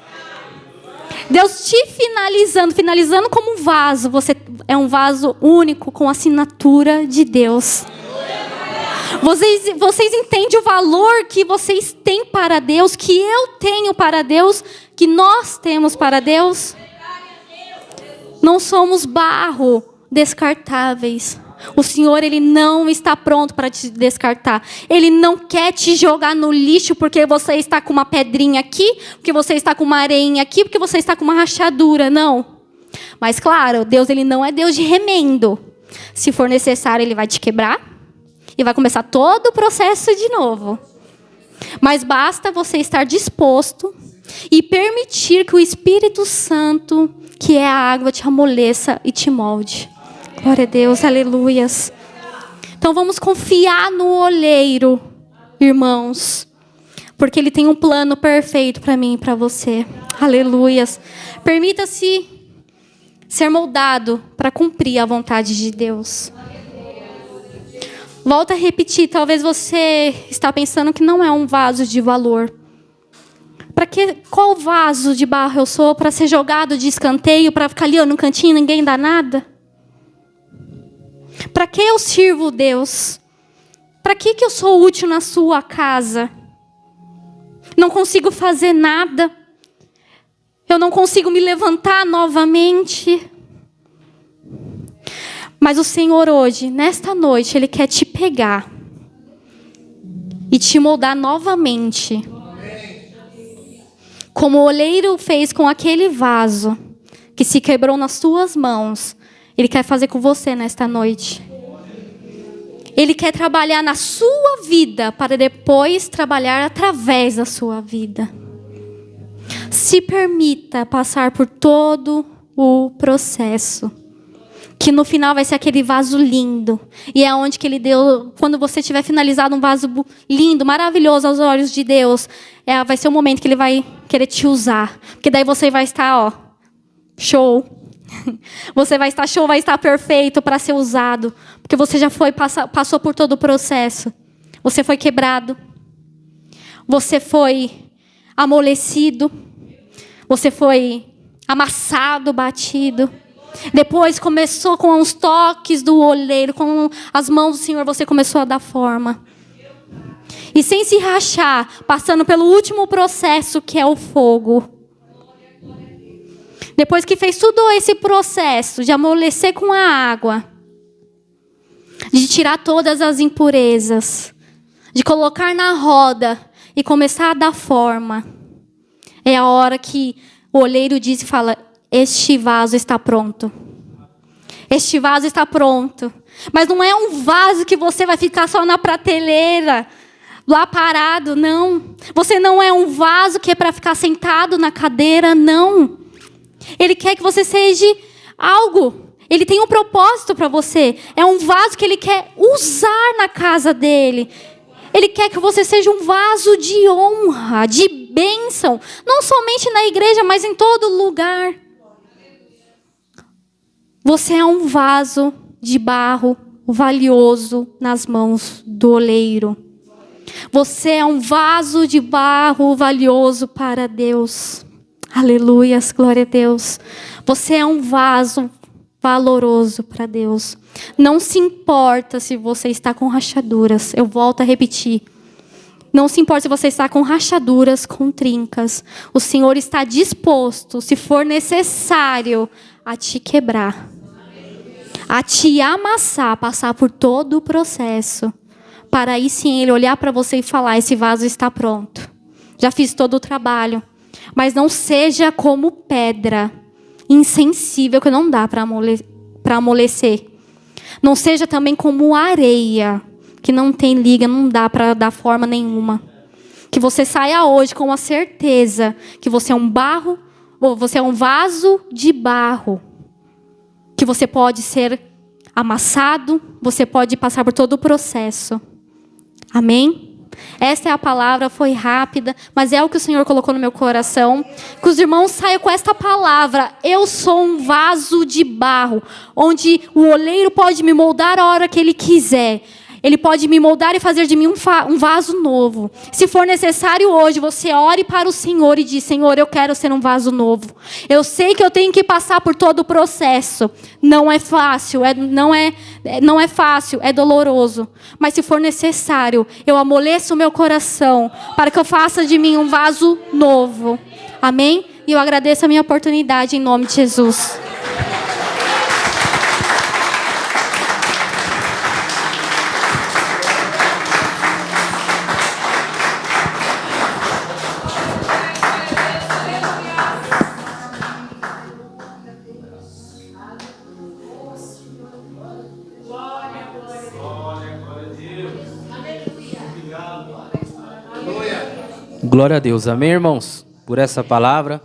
Deus te finalizando como um vaso. Você é um vaso único com assinatura de Deus. Vocês entendem o valor que vocês têm para Deus, que eu tenho para Deus, que nós temos para Deus? Não somos barro descartáveis. O Senhor, Ele não está pronto para te descartar. Ele não quer te jogar no lixo porque você está com uma pedrinha aqui, porque você está com uma areinha aqui, porque você está com uma rachadura. Não. Mas claro, Deus, Ele não é Deus de remendo. Se for necessário, Ele vai te quebrar e vai começar todo o processo de novo. Mas basta você estar disposto e permitir que o Espírito Santo, que é a água, te amoleça e te molde. Glória a Deus, aleluias. Então vamos confiar no oleiro, irmãos, porque Ele tem um plano perfeito para mim e para você. Aleluias. Permita-se ser moldado para cumprir a vontade de Deus. Volto a repetir, talvez você está pensando que não é um vaso de valor. Qual vaso de barro eu sou para ser jogado de escanteio, para ficar ali no cantinho e ninguém dá nada? Para que eu sirvo Deus? Para que eu sou útil na sua casa? Não consigo fazer nada. Eu não consigo me levantar novamente. Mas o Senhor hoje, nesta noite, Ele quer te pegar e te moldar novamente. Como o oleiro fez com aquele vaso que se quebrou nas suas mãos, Ele quer fazer com você nesta noite. Ele quer trabalhar na sua vida para depois trabalhar através da sua vida. Se permita passar por todo o processo, que no final vai ser aquele vaso lindo. E é onde que Ele deu, quando você tiver finalizado um vaso lindo, maravilhoso aos olhos de Deus, vai ser o momento que Ele vai querer te usar. Porque daí você vai estar, show. Você vai estar show, vai estar perfeito para ser usado. Porque você já passou por todo o processo. Você foi quebrado. Você foi amolecido. Você foi amassado, batido. Depois começou com os toques do oleiro, com as mãos do Senhor, você começou a dar forma. E sem se rachar, passando pelo último processo, que é o fogo. Depois que fez todo esse processo de amolecer com a água, de tirar todas as impurezas, de colocar na roda e começar a dar forma, é a hora que o oleiro diz e fala: este vaso está pronto. Este vaso está pronto. Mas não é um vaso que você vai ficar só na prateleira, lá parado, não. Você não é um vaso que é para ficar sentado na cadeira, não. Ele quer que você seja algo. Ele tem um propósito para você. É um vaso que Ele quer usar na casa dEle. Ele quer que você seja um vaso de honra, de bênção. Não somente na igreja, mas em todo lugar. Você é um vaso de barro valioso nas mãos do oleiro. Você é um vaso de barro valioso para Deus. Aleluias, glória a Deus. Você é um vaso valoroso para Deus. Não se importa se você está com rachaduras. Eu volto a repetir. Não se importa se você está com rachaduras, com trincas. O Senhor está disposto, se for necessário, a te quebrar. A te amassar, passar por todo o processo. Para aí sim Ele olhar para você e falar: esse vaso está pronto. Já fiz todo o trabalho. Mas não seja como pedra insensível que não dá para amolecer. Não seja também como areia que não tem liga, não dá para dar forma nenhuma. Que você saia hoje com a certeza que você é um barro, ou você é um vaso de barro. Que você pode ser amassado, você pode passar por todo o processo. Amém? Esta é a palavra, foi rápida, mas é o que o Senhor colocou no meu coração. Que os irmãos saiam com esta palavra. Eu sou um vaso de barro, onde o oleiro pode me moldar a hora que ele quiser. Ele pode me moldar e fazer de mim um vaso novo. Se for necessário hoje, você ore para o Senhor e diz: Senhor, eu quero ser um vaso novo. Eu sei que eu tenho que passar por todo o processo. Não é fácil, não é fácil, é doloroso. Mas se for necessário, eu amoleço o meu coração para que eu faça de mim um vaso novo. Amém? E eu agradeço a minha oportunidade em nome de Jesus. Glória a Deus. Amém, irmãos? Por essa palavra.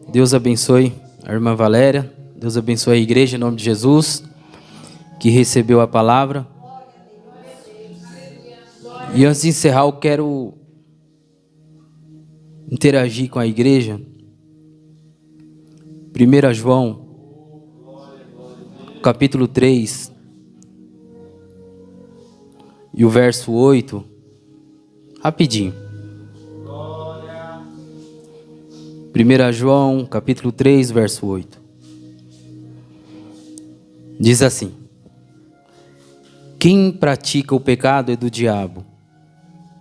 Deus abençoe a irmã Valéria. Deus abençoe a igreja em nome de Jesus, que recebeu a palavra. E antes de encerrar, eu quero interagir com a igreja. 1 João, capítulo 3, e o verso 8. Rapidinho. 1 João, capítulo 3, verso 8. Diz assim: quem pratica o pecado é do diabo,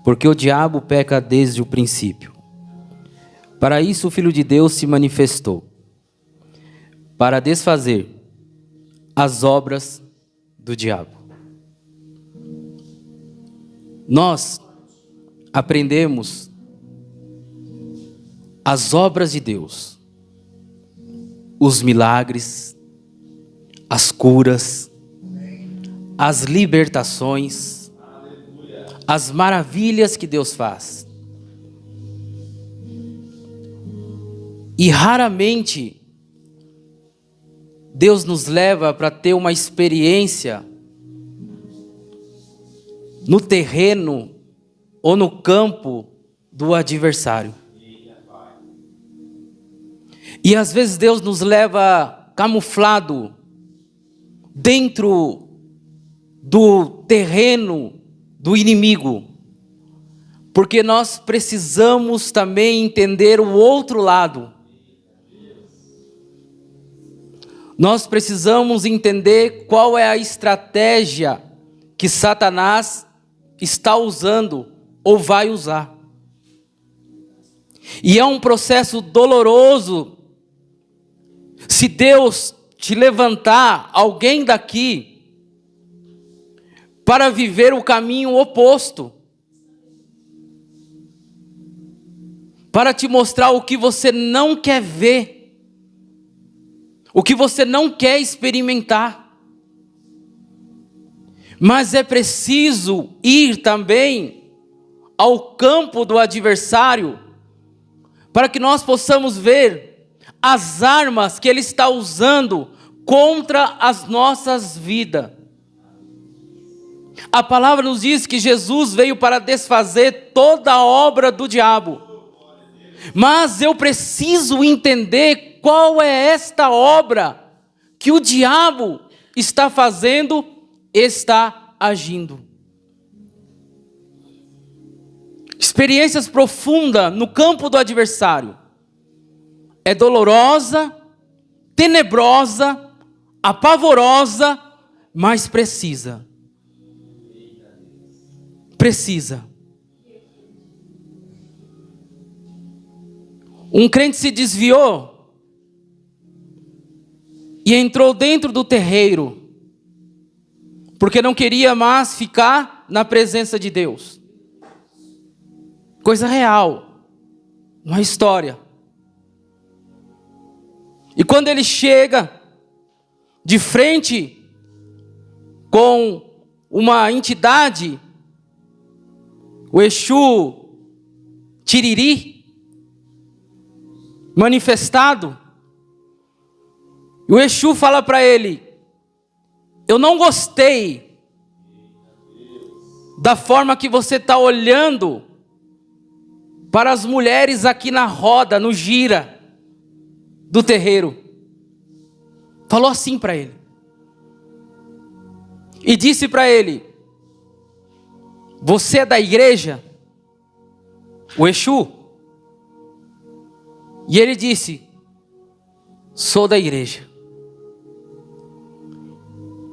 porque o diabo peca desde o princípio. Para isso o Filho de Deus se manifestou, para desfazer as obras do diabo. Nós aprendemos as obras de Deus, os milagres, as curas, as libertações, as maravilhas que Deus faz. E raramente Deus nos leva para ter uma experiência no terreno ou no campo do adversário. E às vezes Deus nos leva camuflado dentro do terreno do inimigo, porque nós precisamos também entender o outro lado. Nós precisamos entender qual é a estratégia que Satanás está usando ou vai usar. E é um processo doloroso. Se Deus te levantar alguém daqui para viver o caminho oposto, para te mostrar o que você não quer ver, o que você não quer experimentar. Mas é preciso ir também ao campo do adversário, para que nós possamos ver as armas que ele está usando contra as nossas vidas. A palavra nos diz que Jesus veio para desfazer toda a obra do diabo. Mas eu preciso entender qual é esta obra que o diabo está fazendo, está agindo. Experiências profundas no campo do adversário. É dolorosa, tenebrosa, apavorosa, mas precisa. Precisa. Um crente se desviou e entrou dentro do terreiro, porque não queria mais ficar na presença de Deus. Coisa real. uma história. E quando ele chega de frente com uma entidade, o Exu Tiriri, manifestado, o Exu fala para ele: eu não gostei da forma que você está olhando para as mulheres aqui na roda, no gira do terreiro. Falou assim para ele. E disse para ele: você é da igreja? O Exu. E ele disse: sou da igreja.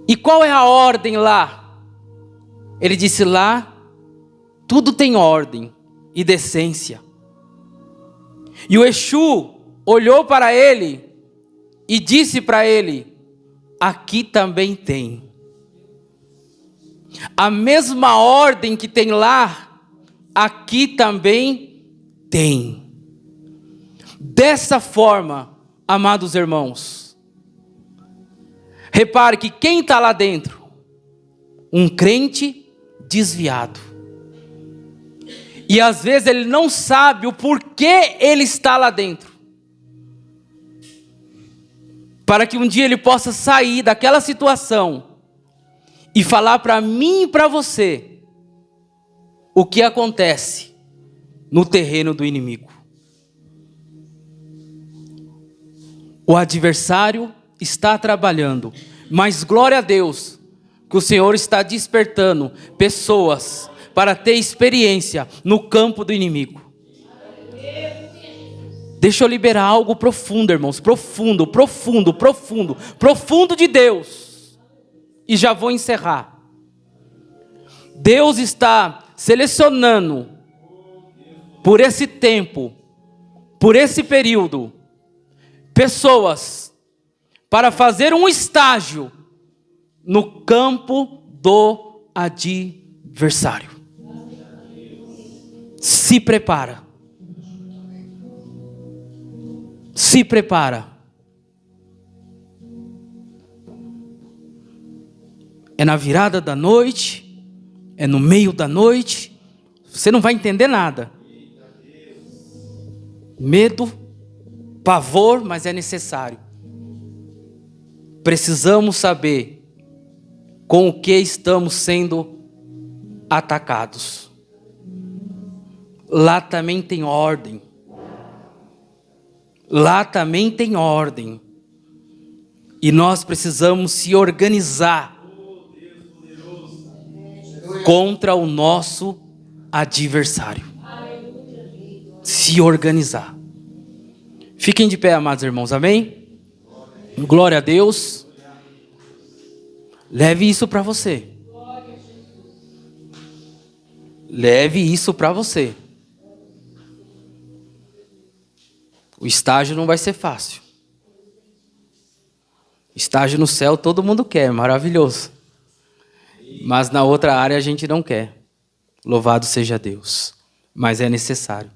E qual é a ordem lá? Ele disse: lá tudo tem ordem e decência. E o Exu olhou para ele e disse para ele: aqui também tem. A mesma ordem que tem lá, aqui também tem. Dessa forma, amados irmãos, repare que quem está lá dentro? Um crente desviado. E às vezes ele não sabe o porquê ele está lá dentro. Para que um dia ele possa sair daquela situação e falar para mim e para você o que acontece no terreno do inimigo. O adversário está trabalhando, mas glória a Deus que o Senhor está despertando pessoas para ter experiência no campo do inimigo. Deixa eu liberar algo profundo, irmãos, profundo de Deus. E já vou encerrar. Deus está selecionando por esse tempo, por esse período, pessoas para fazer um estágio no campo do adversário. Se prepara. Se prepara. É na virada da noite, é no meio da noite, você não vai entender nada. Medo, pavor, mas é necessário. Precisamos saber com o que estamos sendo atacados. Lá também tem ordem. Lá também tem ordem. E nós precisamos se organizar contra o nosso adversário. Se organizar. Fiquem de pé, amados irmãos, amém? Glória a Deus. Leve isso para você. Leve isso para você. O estágio não vai ser fácil. Estágio no céu todo mundo quer, maravilhoso. Mas na outra área a gente não quer. Louvado seja Deus. Mas é necessário.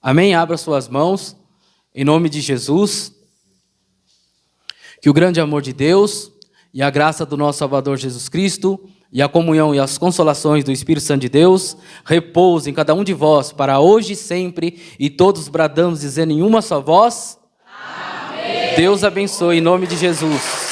Amém? Abra suas mãos. Em nome de Jesus. Que o grande amor de Deus e a graça do nosso Salvador Jesus Cristo e a comunhão e as consolações do Espírito Santo de Deus repousem em cada um de vós para hoje e sempre, e todos bradamos dizendo em uma só voz: amém. Deus abençoe em nome de Jesus.